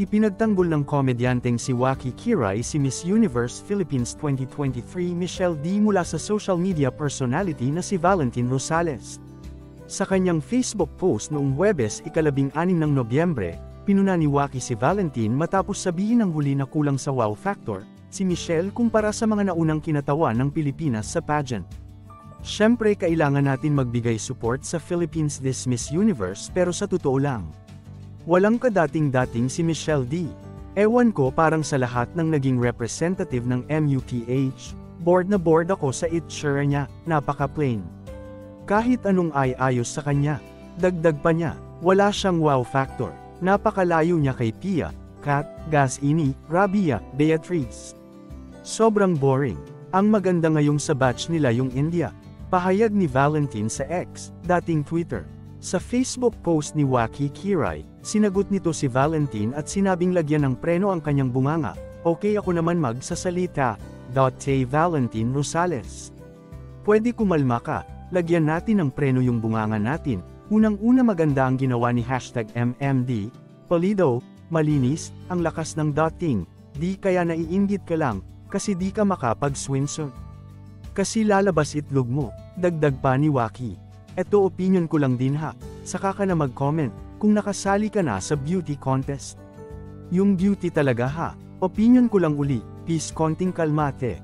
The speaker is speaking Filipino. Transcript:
Ipinagtanggol ng komedyanteng si Waki Kiray si Miss Universe Philippines 2023 Michelle D mula sa social media personality na si Valentin Rosales. Sa kanyang Facebook post noong Huwebes, ika-16 ng Nobyembre, pinuna ni Waki si Valentin matapos sabihin ng huli na kulang sa wow factor si Michelle kumpara sa mga naunang kinatawan ng Pilipinas sa pageant. Siyempre kailangan natin magbigay support sa Philippines this Miss Universe pero sa totoo lang, walang kadating-dating si Michelle D. Ewan ko, parang sa lahat ng naging representative ng MUPH, bored na bored ako sa itsura niya, napaka-plain. Kahit anong ay ayos sa kanya. Dagdag pa niya, wala siyang wow factor. Napakalayo niya kay Pia, Kat, Gasini, Rabia, Beatrice. Sobrang boring. Ang maganda ngayong sa batch nila yung India. Pahayag ni Valentin sa X, dating Twitter. Sa Facebook post ni Waki Kiray, sinagot nito si Valentin at sinabing lagyan ng preno ang kanyang bunganga. Okay ako naman magsasalita. Valentin Rosales. Pwede kumalma ka, lagyan natin ng preno yung bunganga natin. Unang-una maganda ang ginawa ni #MMD, Polido, malinis, ang lakas ng dating, di kaya naiinggit ka lang, kasi di ka makapag-swimsuit. Kasi lalabas itlog mo, dagdag pa ni Waki. Eto opinion ko lang din ha, saka ka na mag-comment, kung nakasali ka na sa beauty contest. Yung beauty talaga ha, opinion ko lang uli, peace konting kalmate.